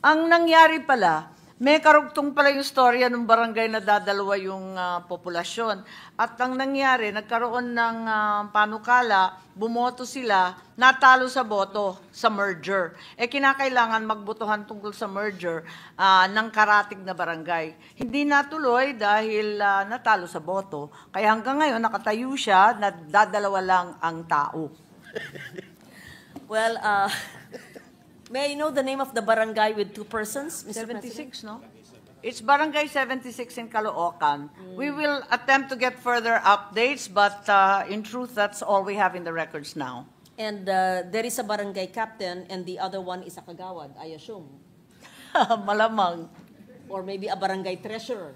Ang nangyari pala, may karugtong pala yung storya ng barangay na dadalawa yung populasyon. At ang nangyari, nagkaroon ng panukala, bumoto sila, natalo sa boto sa merger. Kinakailangan magbotohan tungkol sa merger ng karatig na barangay. Hindi natuloy dahil natalo sa boto. Kaya hanggang ngayon, nakatayo siya na dadalawa lang ang tao. Well, may I know the name of the barangay with 2 persons, Mr. 76, no? It's Barangay 76 in Caloocan. We will attempt to get further updates, but in truth, that's all we have in the records now. And there is a barangay captain and the other one is a kagawad, I assume. Malamang. Or maybe a barangay treasurer.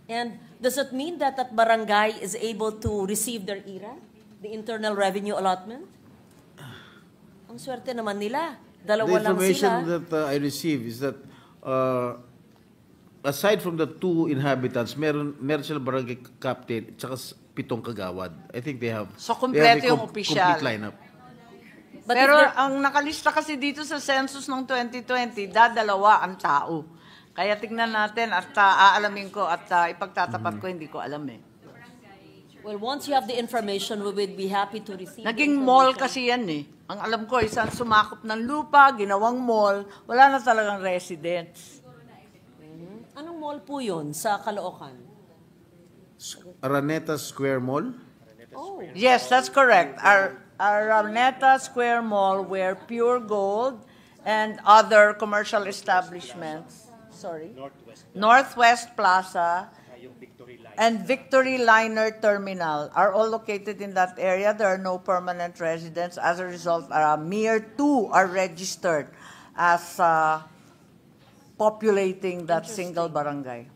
And does it mean that that barangay is able to receive their IRA, the Internal Revenue Allotment? Ang swerte naman nila. Dalawa lang sila. The information that I receive is that aside from the 2 inhabitants, meron sila barangay captain at 7 kagawad. I think they have, so, kompleto yung complete opisyal. lineup. Pero ang nakalista kasi dito sa census ng 2020, dadalawa ang tao. Kaya tignan natin at aalamin ko at ipagtatapat ko, hindi ko alam eh. Well, once you have the information, we would be happy to receive. Naging mall kasi yan eh. Ang alam ko, isang sumakop ng lupa, ginawang mall, wala na talagang residents. Anong mall po yun sa Caloocan? Araneta Square Mall? Oh. Yes, that's correct. Our Araneta Square Mall where Pure Gold and other commercial establishments, Northwest Plaza, and Victory Liner Terminal are all located in that area. There are no permanent residents. As a result, mere 2 are registered as populating that single barangay.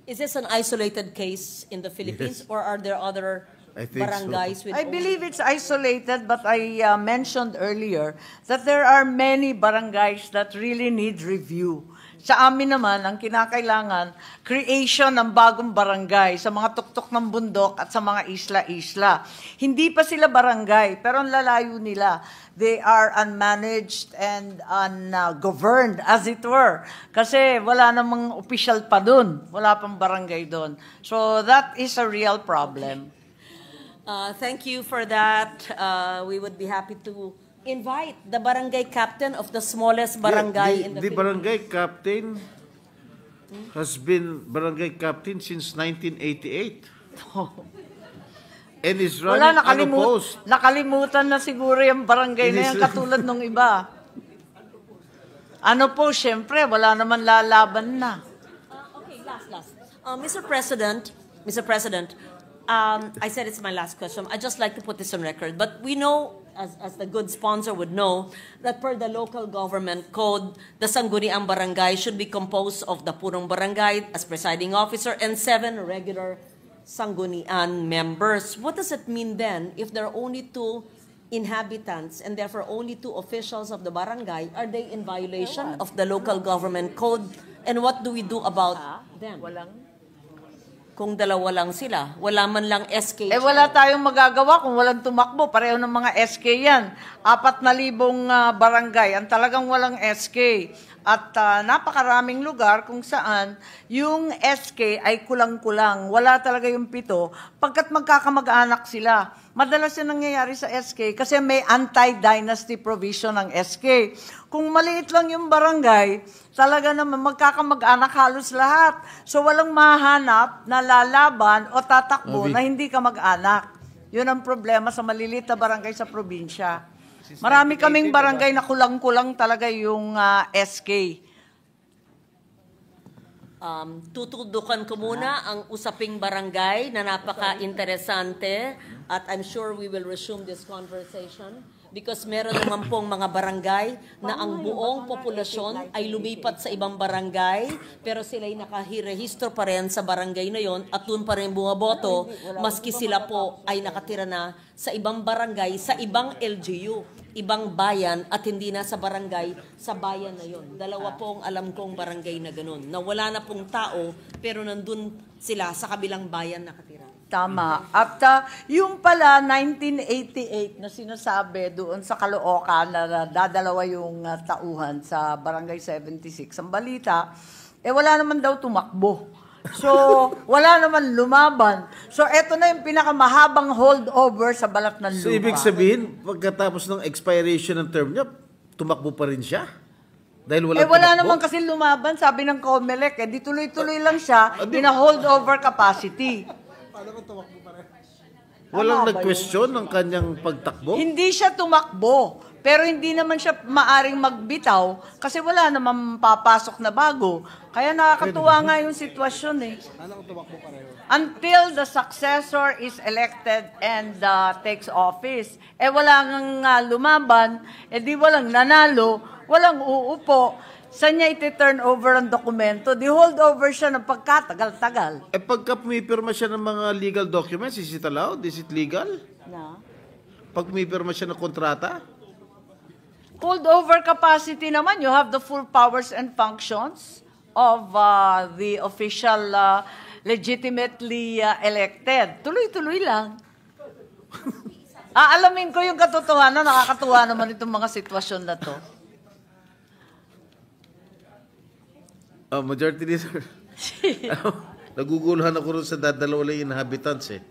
Is this an isolated case in the Philippines, Yes. or are there other barangays with? I believe it's isolated, but I mentioned earlier that there are many barangays that really need review. Sa amin naman, ang kinakailangan, creation ng bagong barangay sa mga tuktok ng bundok at sa mga isla-isla. Hindi pa sila barangay, pero ang lalayo nila. They are unmanaged and ungoverned, as it were. Kasi wala namang official pa dun. Wala pang barangay dun. So that is a real problem. Thank you for that. We would be happy to invite the barangay captain of the smallest barangay in the Philippines. Barangay captain has been barangay captain since 1988. And is running unopposed. Nakalimutan na siguro yung barangay na yan, katulad nung iba. Ano po, syempre, wala naman lalaban na. Okay, last. Mr. President, I said it's my last question. I'd just like to put this on record. But we know, as the good sponsor would know, that per the local government code, the Sangguniang Barangay should be composed of the Purong Barangay as presiding officer and 7 regular Sanggunian members. What does it mean then if there are only 2 inhabitants and therefore only 2 officials of the barangay? Are they in violation of the local government code? And what do we do about them? Kung dalawa lang sila, wala man lang SK. Wala tayong magagawa kung walang tumakbo. Pareho ng mga SK yan. 4,000 barangay. Ang talagang walang SK. At napakaraming lugar kung saan yung SK ay kulang-kulang. Wala talaga yung 7 pagkat magkakamag-anak sila. Madalas yan nangyayari sa SK kasi may anti-dynasty provision ng SK. Kung maliit lang yung barangay, talaga naman magkakamag-anak halos lahat. So walang mahanap na lalaban o tatakbo na hindi ka mag-anak. Yun ang problema sa maliliit na barangay sa probinsya. Marami kaming barangay na kulang-kulang talaga yung SK. Tutudukan ko muna ang usaping barangay na napaka-interesante at I'm sure we will resume this conversation because meron naman pong mga barangay na ang buong populasyon ay lumipat sa ibang barangay pero sila'y nakahirehistro pa rin sa barangay na yon at doon pa rin bumaboto maski sila po ay nakatira na sa ibang barangay, sa ibang LGU, ibang bayan at hindi na sa barangay, sa bayan na yon. Dalawa pong alam kong barangay na ganun, na wala na pong tao pero nandun sila sa kabilang bayan nakatira. Tama. At yung pala 1988 na sinasabi doon sa Caloocan na dadalawa yung tauhan sa Barangay 76. Ang balita, wala naman daw tumakbo. So, wala naman lumaban. So, eto na yung pinakamahabang holdover sa balat ng lupa. So, ibig sabihin, pagkatapos ng expiration ng term niya, tumakbo pa rin siya? Dahil wala wala naman kasi lumaban, sabi ng COMELEC. Di tuloy-tuloy lang siya in a holdover capacity. Walang nag-question ng kanyang pagtakbo? Hindi siya tumakbo. Pero hindi naman siya maaring magbitaw kasi wala naman papasok na bago. Kaya nakakatuwa nga yung sitwasyon eh. Until the successor is elected and takes office. Wala nga lumaban, di walang nanalo, walang uupo. Saan niya iti-turn over ang dokumento? Di hold over siya ng pagkatagal-tagal. Pagka pumipirma siya ng mga legal documents, is it allowed? Is it legal? Na? Pag pumipirma siya ng kontrata? Holdover capacity naman, you have the full powers and functions of the official legitimately elected. Tuloy-tuloy lang. Alamin ko yung katotohanan, nakakatuwa naman itong mga sitwasyon na to. Majority leader. Naguguluhan ako rin sa dadalawa lang inhabitants eh.